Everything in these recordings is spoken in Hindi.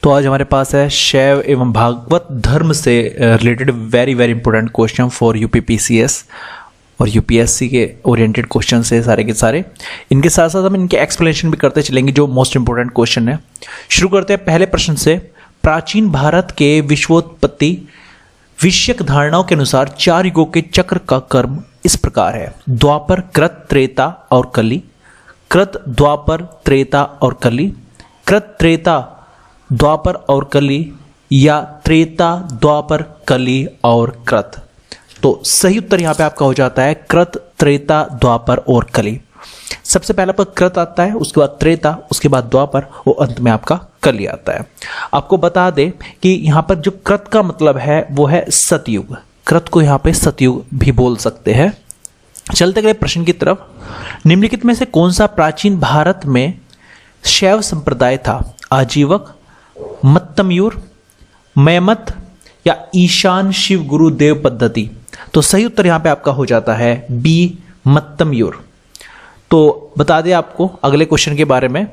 तो आज हमारे पास है शैव एवं भागवत धर्म से related very very important question for UPPCS और यूपीएससी के ओरिएंटेड क्वेश्चन से सारे के सारे। इनके साथ साथ हम इनके एक्सप्लेनेशन भी करते चलेंगे जो मोस्ट इंपॉर्टेंट क्वेश्चन है। शुरू करते हैं पहले प्रश्न से। प्राचीन भारत के विश्वोत्पत्ति विषयक धारणाओं के अनुसार 4 युगों के चक्र का क्रम इस प्रकार है: द्वापर, कृत, त्रेता और कली, कृत, द्वापर, त्रेता और कली, कृत, त्रेता, द्वापर और कली, या त्रेता, द्वापर, कली और कृत। तो सही उत्तर यहां पे आपका हो जाता है कृत, त्रेता, द्वापर और कली। सबसे पहला पर कृत आता है, उसके बाद त्रेता, उसके बाद द्वापर और अंत में आपका कली आता है। आपको बता दें कि यहां पर जो कृत का मतलब है वो है सतयुग। कृत को यहां पे सतयुग भी बोल सकते हैं। चलते गए प्रश्न की तरफ। निम्नलिखित में से कौन सा प्राचीन भारत में शैव संप्रदाय था? आजीवक, मत्तमयूर, मयमत या ईशान शिव गुरु देव पद्धति। तो सही उत्तर यहां पे आपका हो जाता है बी, मत्तमयूर। तो बता दें आपको अगले क्वेश्चन के बारे में।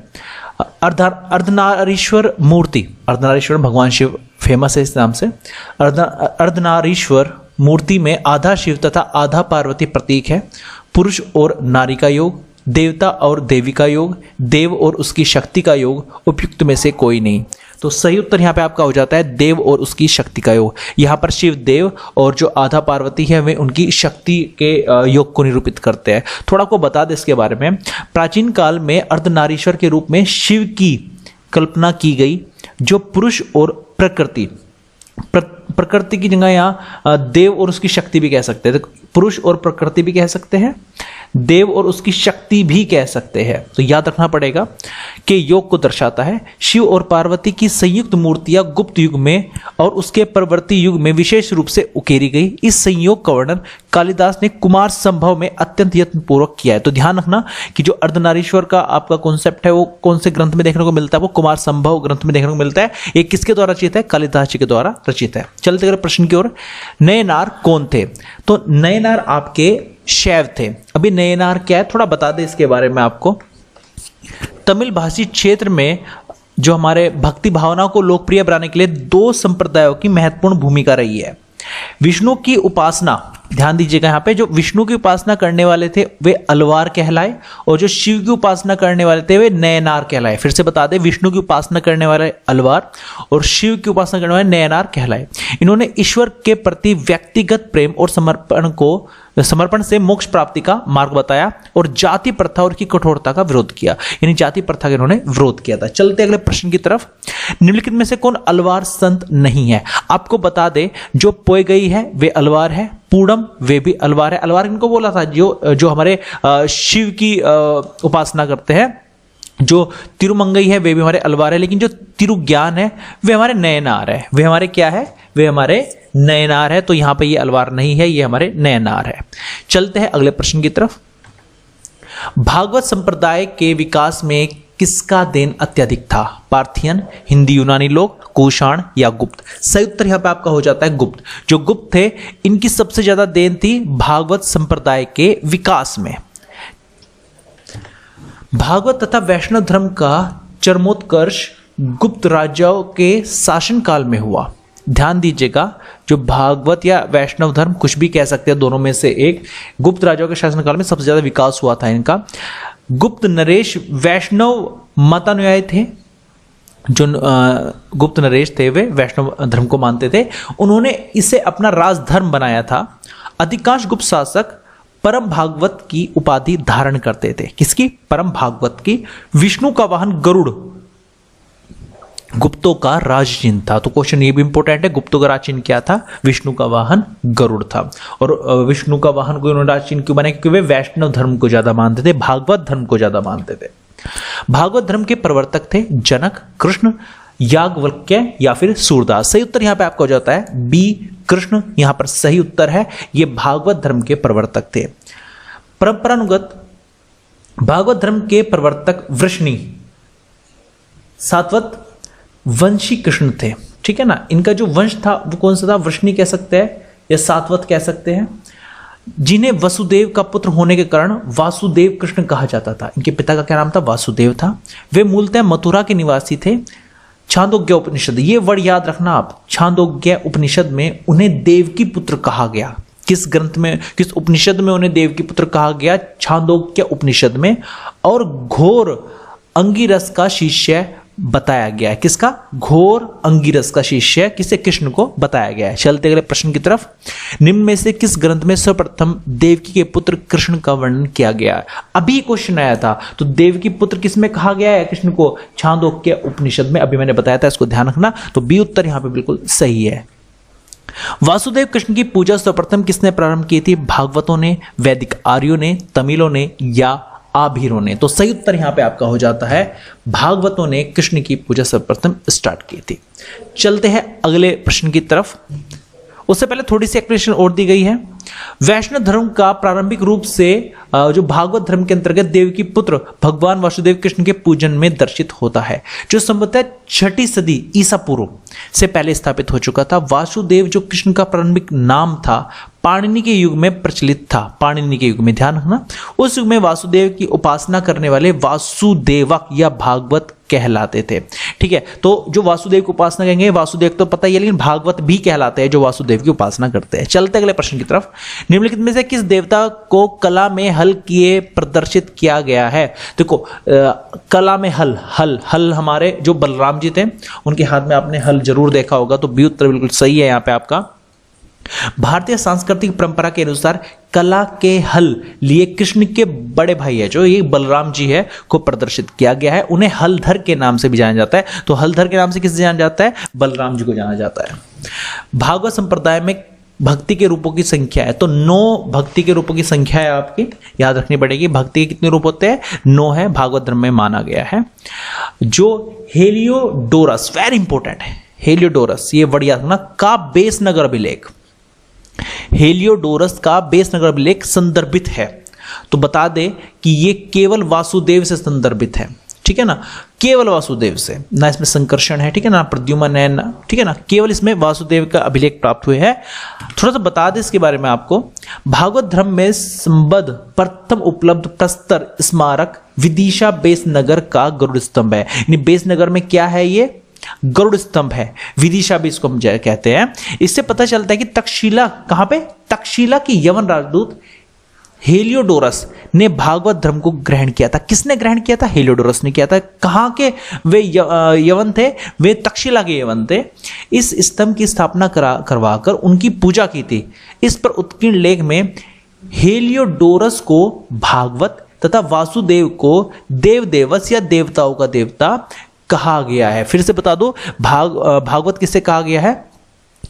अर्धनारीश्वर मूर्ति, अर्धनारीश्वर भगवान शिव फेमस है इस नाम से। अर्धनारीश्वर मूर्ति में आधा शिव तथा आधा पार्वती प्रतीक है। पुरुष और नारी का योग, देवता और देवी का योग, देव और उसकी शक्ति का योग, उपयुक्त में से कोई नहीं। तो सही उत्तर यहाँ पे आपका हो जाता है देव और उसकी शक्ति का योग। यहाँ पर शिव देव और जो आधा पार्वती है वे उनकी शक्ति के योग को निरूपित करते हैं। थोड़ा आपको बता दें इसके बारे में। प्राचीन काल में अर्धनारीश्वर के रूप में शिव की कल्पना की गई, जो पुरुष और प्रकृति की जगह यहाँ देव और उसकी शक्ति भी कह सकते हैं। तो पुरुष और प्रकृति भी कह सकते हैं, देव और उसकी शक्ति भी कह सकते हैं। तो याद रखना पड़ेगा कि योग को दर्शाता है। शिव और पार्वती की संयुक्त मूर्तियां गुप्त युग में और उसके परवर्ती युग में विशेष रूप से उकेरी गई। इस संयोग का वर्णन कालिदास ने कुमार संभव में अत्यंत यत्नपूर्वक किया है। तो ध्यान रखना कि जो अर्धनारीश्वर का आपका कॉन्सेप्ट है वो कौन से ग्रंथ में देखने को मिलता है? वो कुमार संभव ग्रंथ में देखने को मिलता है। ये किसके द्वारा रचित है? कालिदास जी के द्वारा रचित है। चलते अगर प्रश्न की ओर। नयनार कौन थे? तो नयनार आपके शैव थे। अभी नयनार क्या है थोड़ा बता दें इसके बारे में आपको। तमिल भाषी क्षेत्र में जो हमारे भक्ति भावनाओं को लोकप्रिय बनाने के लिए 2 संप्रदायों की महत्वपूर्ण भूमिका रही है। विष्णु की उपासना, ध्यान दीजिएगा यहाँ पे, जो विष्णु की उपासना करने वाले थे वे अलवार कहलाए और जो शिव की उपासना करने वाले थे वे नयनार कहलाए। फिर से बता दें, विष्णु की उपासना करने वाले अलवार और शिव की उपासना करने वाले नयनार कहलाए। इन्होंने ईश्वर के प्रति व्यक्तिगत प्रेम और समर्पण से मोक्ष प्राप्ति का मार्ग बताया और जाति प्रथा और की कठोरता का विरोध किया। यानी जाति प्रथा का इन्होंने विरोध किया था। चलते अगले प्रश्न की तरफ। निम्नलिखित में से कौन अलवार संत नहीं है? आपको बता दे, जो पोयगई है वे अलवार है, पूर्णम वे भी अलवार है। अलवार इनको बोला था जो हमारे शिव की उपासना करते हैं। जो तिरुमंगई है वे भी हमारे अलवार है, लेकिन जो तिरुज्ञान है वे हमारे नयनार है। वे हमारे क्या है? वे हमारे नयनार है। तो यहां पे ये अलवार नहीं है, ये हमारे नयनार है। चलते हैं अगले प्रश्न की तरफ। भागवत संप्रदाय के विकास में किसका देन अत्यधिक था? पार्थियन, हिंदी यूनानी लोग, कुषाण या गुप्त। सही उत्तर यहां पे आपका हो जाता है गुप्त। जो गुप्त थे इनकी सबसे ज्यादा देन थी भागवत संप्रदाय के विकास में। भागवत तथा वैष्णव धर्म का चरमोत्कर्ष गुप्त राज्यों के शासनकाल में हुआ। ध्यान दीजिएगा, जो भागवत या वैष्णव धर्म कुछ भी कह सकते हैं, दोनों में से एक, गुप्त राज्यों के शासनकाल में सबसे ज्यादा विकास हुआ था इनका। गुप्त नरेश वैष्णव मतानुयायी थे। जो गुप्त नरेश थे वे वैष्णव धर्म को मानते थे। उन्होंने इसे अपना राजधर्म बनाया था। अधिकांश गुप्त शासक परम भागवत की उपाधि धारण करते थे। किसकी? परम भागवत की। विष्णु का वाहन गरुड़ गुप्तों का राज चिन्ह था। तो क्वेश्चन ये भी इंपॉर्टेंट है, गुप्तों का राज चिन्ह क्या था? विष्णु का वाहन गरुड़ था। और विष्णु का वाहन को उन्होंने राज चिन्ह क्यों बनाया? क्योंकि वे वैष्णव धर्म को ज्यादा मानते थे, भागवत धर्म को ज्यादा मानते थे। भागवत धर्म के प्रवर्तक थे जनक, कृष्ण, याज्ञवल्क्य या फिर सूरदास। सही उत्तर यहां पे आपका हो जाता है बी, कृष्ण यहां पर सही उत्तर है। ये भागवत धर्म के प्रवर्तक थे। परंपरानुगत भागवत धर्म के प्रवर्तक वृष्णि सातवत वंशी कृष्ण थे। ठीक है ना। इनका जो वंश था वो कौन सा था? वृष्णि कह सकते हैं या सातवत कह सकते हैं, जिन्हें वसुदेव का पुत्र होने के कारण वासुदेव कृष्ण कहा जाता था। इनके पिता का क्या नाम था? वासुदेव था। वे मूलतः मथुरा के निवासी थे। छांदोग्य उपनिषद, ये वर्ड याद रखना आप, छांदोग्य उपनिषद में उन्हें देवकी पुत्र कहा गया। किस ग्रंथ में, किस उपनिषद में उन्हें देवकी पुत्र कहा गया? छांदोग्य उपनिषद में। और घोर अंगिरस का शिष्य बताया गया है। किसका? घोर अंगिरस का शिष्य किसे? कृष्ण को बताया गया है। चलते अगले प्रश्न की तरफ। निम्न में से किस ग्रंथ में सर्वप्रथम देवकी के पुत्र कृष्ण का वर्णन किया गया है? अभी क्वेश्चन आया था, तो देवकी पुत्र किस में कहा गया है कृष्ण को? छांदोग्य उपनिषद में, अभी मैंने बताया था, इसको ध्यान रखना। तो बी उत्तर यहां पे बिल्कुल सही है। वासुदेव कृष्ण की पूजा सर्वप्रथम किसने प्रारंभ की थी? भागवतों ने, वैदिक आर्यों ने, तमिलों ने या आभीरों ने? तो सही उत्तर यहां पे आपका हो जाता है भागवतों ने कृष्ण की पूजा सर्वप्रथम स्टार्ट की थी। चलते हैं अगले प्रश्न की तरफ। उससे पहले थोड़ी सी एक्सप्लेनेशन और दी गई है। वैष्णव धर्म का प्रारंभिक रूप से जो भागवत धर्म के अंतर्गत देवकी पुत्र भगवान वासुदेव कृष्ण के पूजन में दर्शित होता है, जो संभवतः 6ठी सदी ईसा पूर्व से पहले स्थापित हो चुका था। वासुदेव जो कृष्ण का प्रारंभिक नाम था, पाणिनि के युग में प्रचलित था। पाणिनि के युग में, ध्यान रखना, उस युग में वासुदेव की उपासना करने वाले वासुदेवक या भागवत कहलाते थे। ठीक है, तो जो वासुदेव की उपासना करेंगे, वासुदेव तो पता ही है, लेकिन भागवत भी कहलाते हैं जो वासुदेव की उपासना करते हैं। चलते अगले प्रश्न की तरफ। निम्नलिखित में से किस देवता को कला में हल किए प्रदर्शित किया गया है? देखो, कला में हल हमारे जो बलराम जी थे, उनके हाथ में आपने हल जरूर देखा होगा। तो बी उत्तर बिल्कुल सही है यहाँ पे आपका। भारतीय सांस्कृतिक परंपरा के अनुसार कला के हल लिए कृष्ण के बड़े भाई है, जो ये बलराम जी है, को प्रदर्शित किया गया है। उन्हें हलधर के नाम से भी जाना जाता है। तो हलधर के नाम से किसे जाना जाता है? बलराम जी को जाना जाता है। भागवत संप्रदाय में भक्ति के रूपों की संख्या है, तो 9 भक्ति के रूपों की संख्या है आपकी, याद रखनी पड़ेगी। भक्ति के कितने रूप होते हैं? 9 है, भागवत धर्म में माना गया है। जो हेलियोडोरस, वेरी इंपॉर्टेंट है, हेलियोडोरस, ये वर्ड याद रखना, का बेसनगर अभिलेख, हेलियोडोरस का बेसनगर अभिलेख संदर्भित है। तो बता दे कि ये केवल वासुदेव से संदर्भित है। ठीक है ना, केवल वासुदेव से, ना इसमें संकर्षण है, ठीक है ना, प्रद्युम्न है ना, ठीक है ना, केवल इसमें वासुदेव का अभिलेख प्राप्त हुए हैं। थोड़ा सा बता दे इसके बारे में आपको। भागवत धर्म में संबद्ध प्रथम उपलब्ध प्रस्तर स्मारक विदिशा बेसनगर का गरुड़ स्तंभ है। यानी बेसनगर में क्या है? ये गरुड़ स्तंभ है। विदिशा भी इसको हम कहते हैं। इससे पता चलता है कि तक्षशिला, कहां पे? तक्षशिला की यवन राजदूत हेलियोडोरस ने भागवत धर्म को ग्रहण किया था। किसने ग्रहण किया था? हेलियोडोरस ने किया था। कहां के वे यवन थे? वे तक्षशिला के यवन थे। इस स्तंभ की स्थापना करवाकर उनकी पूजा की थी। इस पर उत्कीर्ण लेख में हेलियोडोरस को भागवत तथा वासुदेव को देवदेवस या देवताओं का देवता कहा गया है। फिर से बता दो, भागवत किससे कहा गया है?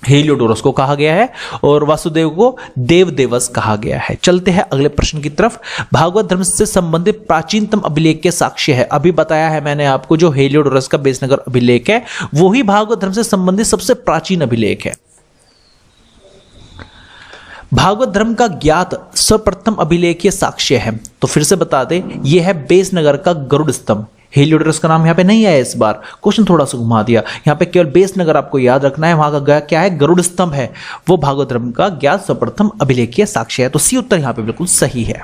हेलियोडोरस को कहा गया है, और वासुदेव को देवदेवस कहा गया है। चलते हैं अगले प्रश्न की तरफ। भागवत धर्म से संबंधित प्राचीनतम अभिलेख के साक्ष्य है। अभी बताया है मैंने आपको, जो हेलियोडोरस का बेसनगर अभिलेख है, वो ही भागवत धर्म से संबंधित सबसे प्राचीन अभिलेख है। भागवत धर्म का ज्ञात सर्वप्रथम अभिलेखीय साक्ष्य है। तो फिर से बता दे, यह है बेसनगर का गरुड़ स्तंभ। हेलियोडोरस का नाम यहाँ पे नहीं आया इस बार, क्वेश्चन थोड़ा सा घुमा दिया। यहाँ पे केवल बेसनगर आपको याद रखना है, वहां का क्या है? गरुड़ स्तंभ है। वो भागवत धर्म का ज्ञात सर्वप्रथम अभिलेखीय साक्ष्य है। तो सी उत्तर यहाँ पे बिल्कुल सही है।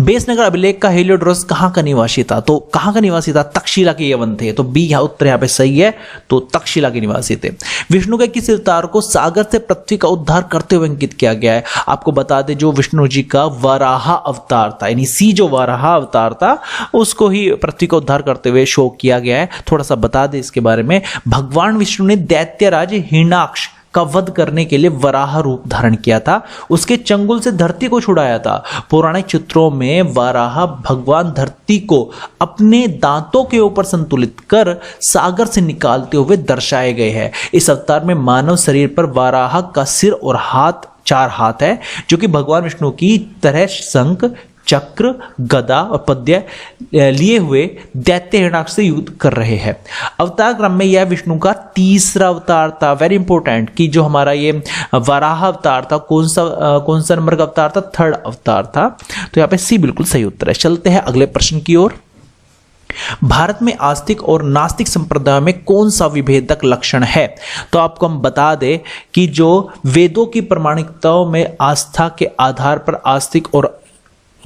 बेसनगर अभिलेख का हेलियोडोरस कहां का निवासी था? तो कहां का निवासी था? तक्षशिला के यवन थे। तो बी यहां उत्तर यहाँ पे सही है। तो तक्षशिला के निवासी थे। विष्णु के किस अवतार को सागर से पृथ्वी का उद्धार करते हुए अंकित किया गया है? आपको बता दें, जो विष्णु जी का वराह अवतार था, यानी सी जो वराह अवतार था, उसको ही पृथ्वी का उद्धार करते हुए शो किया गया है। थोड़ा सा बता दें इसके बारे में। भगवान विष्णु ने दैत्यराज हिरण्याक्ष का वध करने के लिए वराह रूप धारण किया था। उसके चंगुल से धरती को छुड़ाया था। पौराणिक चित्रों में वराह भगवान धरती को अपने दांतों के ऊपर संतुलित कर सागर से निकालते हुए दर्शाए गए हैं। इस अवतार में मानव शरीर पर वराह का सिर और हाथ, 4 हाथ है, जो कि भगवान विष्णु की तरह शंख, चक्र, गदा और पद्य लिए हुए दैत्य हिरण्याक्ष से युद्ध कर रहे हैं। अवतार क्रम में यह विष्णु का तीसरा अवतार था। वेरी इंपॉर्टेंट कि जो हमारा ये वराह अवतार था, कौन सा नंबर का अवतार था? 3rd अवतार था। तो यहाँ पे सी बिल्कुल सही उत्तर है। चलते हैं अगले प्रश्न की ओर। भारत में आस्तिक और नास्तिक संप्रदाय में कौन सा विभेदक लक्षण है? तो आपको हम बता दें कि जो वेदों की प्रामाणिकताओं में आस्था के आधार पर आस्तिक और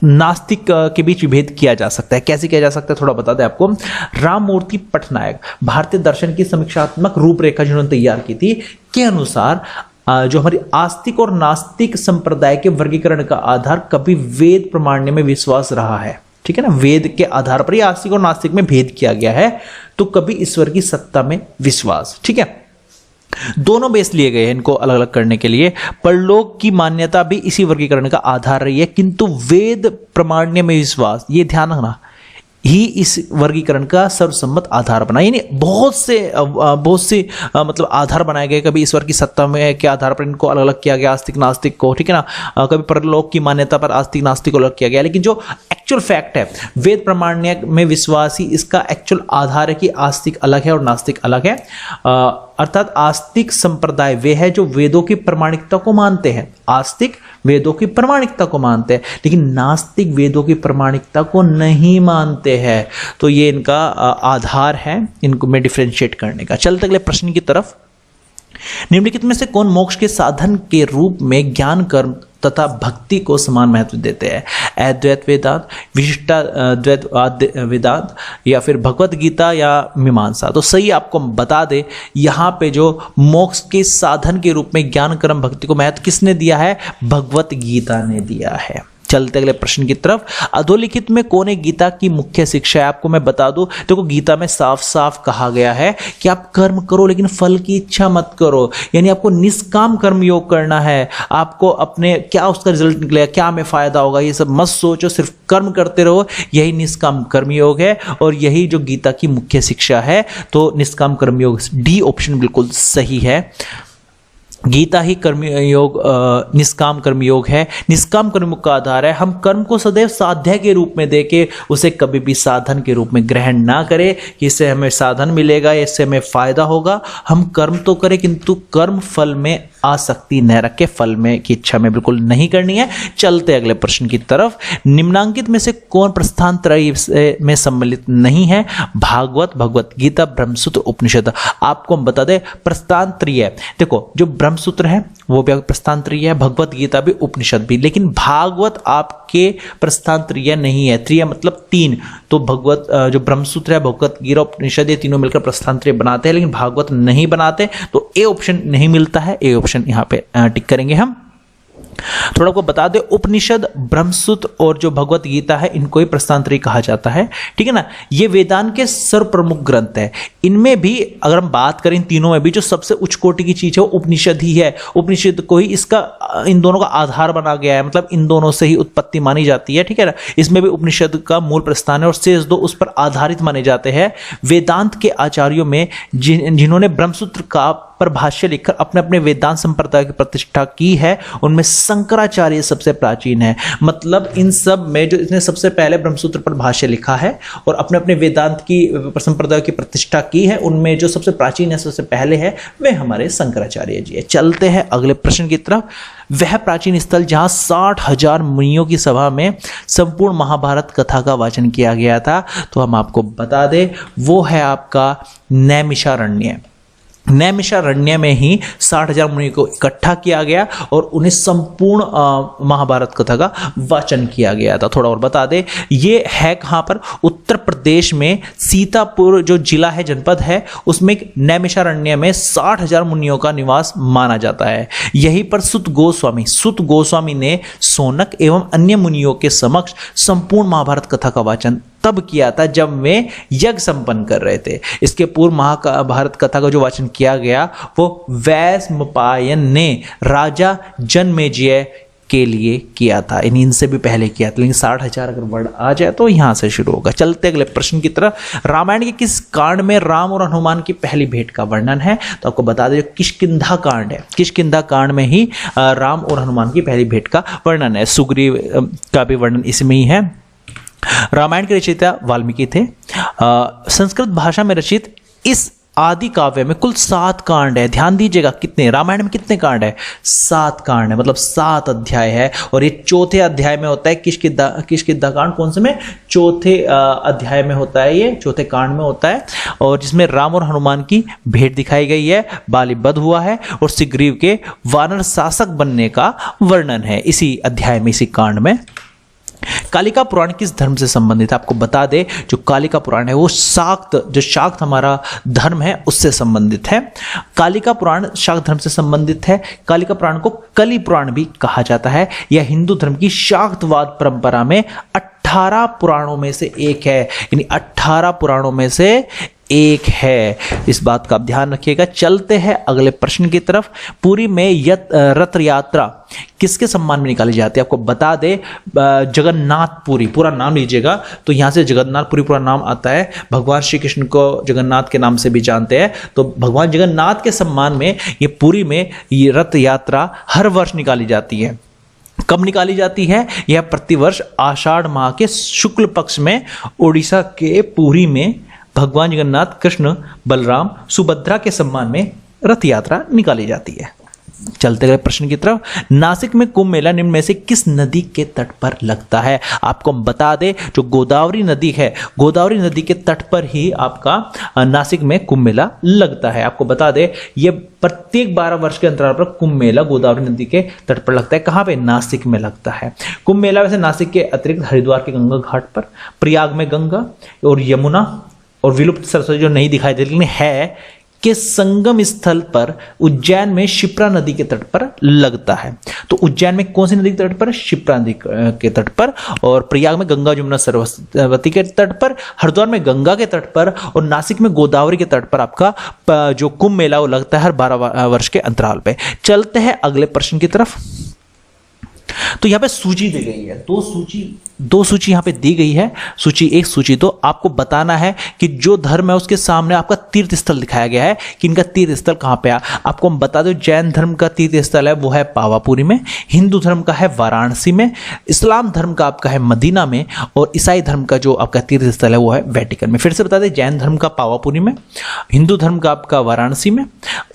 नास्तिक के बीच विभेद किया जा सकता है। कैसे किया जा सकता है थोड़ा बता दें आपको। राममूर्ति पटनायक भारतीय दर्शन की समीक्षात्मक रूपरेखा जिन्होंने तैयार की थी के अनुसार जो हमारी आस्तिक और नास्तिक संप्रदाय के वर्गीकरण का आधार कभी वेद प्रमाण्य में विश्वास रहा है। ठीक है ना, वेद के आधार पर ही आस्तिक और नास्तिक में भेद किया गया है, तो कभी ईश्वर की सत्ता में विश्वास। ठीक है, दोनों बेस लिए गए हैं इनको अलग अलग करने के लिए। परलोक की मान्यता भी इसी वर्गीकरण का आधार रही है, किंतु वेद प्रमाण्य में विश्वास, ये ध्यान रखना, ही इस वर्गीकरण का सर्वसम्मत आधार बना। यानी बहुत से मतलब आधार बनाए गए। कभी ईश्वर की सत्ता में के आधार पर इनको अलग अलग किया गया, आस्तिक नास्तिक को। ठीक है ना, कभी परलोक की मान्यता पर आस्तिक नास्तिक को अलग किया गया। लेकिन जो एक्चुअल फैक्ट है, वेद प्रमाण्य में विश्वास ही इसका एक्चुअल आधार है कि आस्तिक अलग है और नास्तिक अलग है। अर्थात आस्तिक संप्रदाय वे है जो वेदों की प्रामाणिकता को मानते हैं। आस्तिक वेदों की प्रामाणिकता को मानते हैं, लेकिन नास्तिक वेदों की प्रामाणिकता को नहीं मानते हैं। तो ये इनका आधार है इनको में डिफरेंशिएट करने का। चलते अगले प्रश्न की तरफ। निम्नलिखित में से कौन मोक्ष के साधन के रूप में ज्ञान कर्म तथा भक्ति को समान महत्व देते हैं? अद्वैत वेदांत, विशिष्टाद्वैत वेदांत, या फिर भगवत गीता या मीमांसा? तो सही आपको बता दे, यहाँ पे जो मोक्ष के साधन के रूप में ज्ञान कर्म भक्ति को महत्व किसने दिया है? भगवत गीता ने दिया है। चलते अगले प्रश्न की तरफ। अधोलिखित में कौन एक गीता की मुख्य शिक्षा है? आपको मैं बता दूं, देखो गीता में साफ साफ कहा गया है कि आप कर्म करो लेकिन फल की इच्छा मत करो। यानी आपको निष्काम कर्म योग करना है। आपको अपने क्या उसका रिजल्ट निकलेगा, क्या हमें फायदा होगा, ये सब मत सोचो, सिर्फ कर्म करते रहो। यही निष्काम कर्म योग है और यही जो गीता की मुख्य शिक्षा है। तो निष्काम कर्म योग, डी ऑप्शन बिल्कुल सही है। गीता ही कर्मयोग निष्काम कर्मयोग है। निष्काम कर्मयोग का आधार है हम कर्म को सदैव साध्य के रूप में देके उसे कभी भी साधन के रूप में ग्रहण ना करें कि इससे हमें साधन मिलेगा, इससे हमें फायदा होगा। हम कर्म तो करें किंतु कर्म फल में आसक्ति न रखे, फल में की इच्छा में बिल्कुल नहीं करनी है। चलते अगले प्रश्न की तरफ। निम्नांकित में से कौन प्रस्थान त्रय में सम्मिलित नहीं है? भागवत, भगवत गीता, ब्रह्मसूत्र, उपनिषद। आपको हम बता दें प्रस्थान त्रय, देखो जो ब्रह्मसूत्र है वो भी प्रस्थान त्रय है, भगवत गीता भी, उपनिषद भी। लेकिन भागवत आपके प्रस्थान त्रय नहीं है। त्रय मतलब तीन, तो भगवत जो ब्रह्मसूत्र है, भगवत गीता, उपनिषद, ये तीनों मिलकर प्रस्थान त्रय बनाते हैं, लेकिन भागवत नहीं बनाते। तो ए ऑप्शन नहीं मिलता है, ए ऑप्शन यहाँ पे टिक करेंगे हम। थोड़ा को बता दे, उपनिषद, ब्रह्मसूत्र और जो भगवत गीता है इनको ही प्रस्थान त्रय कहा जाता है। ठीक है ना, ये वेदांत के सर्व प्रमुख ग्रंथ है। इनमें भी अगर हम बात करें, इन तीनों में भी जो सबसे उच्च कोटि की चीज है वो उपनिषद ही है। उपनिषद को ही इसका इन दोनों का आधार बना गया है, मतलब इन दोनों से ही उत्पत्ति मानी जाती है। ठीक है ना, इसमें भी उपनिषद का मूल प्रस्थान है और शेष दो उस पर आधारित माने जाते हैं। वेदांत के आचार्यों में जिन्होंने ब्रह्मसूत्र का पर भाष्य लिखकर अपने अपने वेदांत संप्रदाय की प्रतिष्ठा की है, उनमें शंकराचार्य सबसे प्राचीन है। मतलब इन सब में जो इसने सबसे पहले ब्रह्मसूत्र पर भाष्य लिखा है और अपने अपने वेदांत की संप्रदाय की प्रतिष्ठा की है, उनमें जो सबसे प्राचीन है, सबसे पहले है, वे हमारे शंकराचार्य जी है। चलते हैं अगले प्रश्न की तरफ। वह प्राचीन स्थल जहां 60,000 मुनियों की सभा में संपूर्ण महाभारत कथा का वाचन किया गया था, तो हम आपको बता दें वो है आपका नैमिषारण्य। नैमिषारण्य में ही 60,000 मुनि को इकट्ठा किया गया और उन्हें संपूर्ण महाभारत कथा का वाचन किया गया था। थोड़ा और बता दे, ये है कहाँ पर? उत्तर प्रदेश में सीतापुर जो जिला है, जनपद है, उसमें नैमिषारण्य में 60,000 मुनियों का निवास माना जाता है। यहीं पर सुत गोस्वामी ने शौनक एवं अन्य मुनियों के समक्ष संपूर्ण महाभारत कथा का वाचन तब किया था जब वे यज्ञ संपन्न कर रहे थे। इसके पूर्व महाभारत कथा का जो वाचन किया गया वो वैशंपायन ने राजा जनमेजय के लिए किया था, इनसे भी पहले किया था। लेकिन 60,000 अगर वर्ड आ जाए तो यहां से शुरू होगा। चलते अगले प्रश्न की तरफ। रामायण के किस कांड में राम और हनुमान की पहली भेंट का वर्णन है? तो आपको बता दें किष्किंधा कांड है, किष्किंधा कांड में ही राम और हनुमान की पहली भेंट का वर्णन है। सुग्रीव का भी वर्णन इसमें ही है। रामायण के रचयिता वाल्मीकि थे। संस्कृत भाषा में रचित इस आदि काव्य में कुल 7 कांड है। ध्यान दीजिएगा, कितने रामायण में कितने कांड है? 7 कांड है, मतलब 7 अध्याय है। और ये चौथे अध्याय में होता है किष्किंधा कांड। कौन से में? चौथे अध्याय में होता है, ये चौथे कांड में होता है, और जिसमें राम और हनुमान की भेंट दिखाई गई है, बाली वध हुआ है और सुग्रीव के वानर शासक बनने का वर्णन है इसी अध्याय में, इसी कांड में। कालिका पुराण किस धर्म से संबंधित है? आपको बता दे, जो कालिका पुराण है वो शाक्त हमारा धर्म है उससे संबंधित है। कालिका पुराण शाक्त धर्म से संबंधित है। कालिका पुराण को कली पुराण भी कहा जाता है। यह हिंदू धर्म की शाक्तवाद परंपरा में 18 पुराणों में से एक है, यानी 18 पुराणों में से एक है। इस बात का आप ध्यान रखिएगा। चलते हैं अगले प्रश्न की तरफ। पुरी में रथ यात्रा किसके सम्मान में निकाली जाती है? आपको बता दे, जगन्नाथपुरी, पूरा नाम लीजिएगा तो यहां से जगन्नाथपुरी पूरा नाम आता है। भगवान श्री कृष्ण को जगन्नाथ के नाम से भी जानते हैं, तो भगवान जगन्नाथ के सम्मान में ये पुरी में ये रथ यात्रा हर वर्ष निकाली जाती है। कब निकाली जाती है? यह प्रतिवर्ष आषाढ़ माह के शुक्ल पक्ष में उड़ीसा के पुरी में भगवान जगन्नाथ, कृष्ण, बलराम, सुभद्रा के सम्मान में रथ यात्रा निकाली जाती है। चलते गए प्रश्न की तरफ। नासिक में कुंभ मेला निम्न में से किस नदी के तट पर लगता है? आपको हम बता दें, जो गोदावरी नदी है, गोदावरी नदी के तट पर ही आपका नासिक में कुंभ मेला लगता है। आपको बता दें, ये प्रत्येक 12 वर्ष के अंतराल पर कुंभ मेला गोदावरी नदी के तट पर लगता है। कहाँ पे? नासिक में लगता है कुंभ मेला। वैसे नासिक के अतिरिक्त हरिद्वार के गंगा घाट पर, प्रयाग में गंगा और यमुना और विलुप्त सरस्वती जो नहीं दिखाई दे लेकिन है के संगम स्थल पर उज्जैन में शिप्रा नदी के तट पर लगता है। तो उज्जैन में कौन सी नदी के तट पर? शिप्रा नदी के तट पर। और प्रयाग में गंगा जमुना सरस्वती के तट पर, हरिद्वार में गंगा के तट पर और नासिक में गोदावरी के तट पर आपका जो कुंभ मेला वो लगता है हर 12 वर्ष के अंतराल पे। चलते हैं अगले प्रश्न की तरफ। तो यहाँ पे सूची दी गई है, दो सूची यहाँ पे दी गई है, सूची 1, सूची 2। आपको बताना है कि जो धर्म है उसके सामने आपका तीर्थ स्थल दिखाया गया है कि इनका तीर्थ स्थल कहाँ पे है। आपको हम बता दो, जैन धर्म का तीर्थ स्थल है वो है पावापुरी में, हिंदू धर्म का है वाराणसी में, इस्लाम धर्म का आपका है मदीना में और ईसाई धर्म का जो आपका तीर्थ स्थल है वो है वेटिकन में। फिर से बता दें, जैन धर्म का पावापुरी में, हिंदू धर्म का आपका वाराणसी में,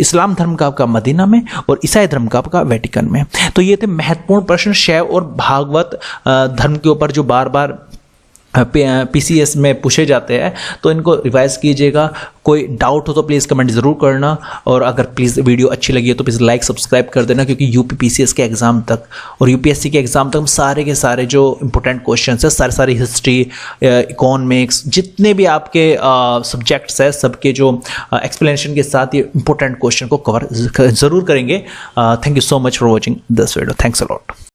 इस्लाम धर्म का आपका मदीना में और ईसाई धर्म का आपका वेटिकन में। तो ये थे महत्वपूर्ण प्रश्न शैव और भागवत धर्म के ऊपर जो बार बार पीसीएस में पूछे जाते हैं, तो इनको रिवाइज कीजिएगा। कोई डाउट हो तो प्लीज़ कमेंट ज़रूर करना, और अगर प्लीज़ वीडियो अच्छी लगी है तो प्लीज़ लाइक सब्सक्राइब कर देना, क्योंकि यूपी पीसीएस के एग्ज़ाम तक और यूपीएससी के एग्ज़ाम तक हम सारे के सारे जो इंपॉर्टेंट क्वेश्चन है, सारी हिस्ट्री, इकोनॉमिक्स, जितने भी आपके सब्जेक्ट्स हैं, सबके जो एक्सप्लेनेशन के साथ ये इंपॉर्टेंट क्वेश्चन को कवर ज़रूर करेंगे। Thank you so much for watching this video. Thanks a lot.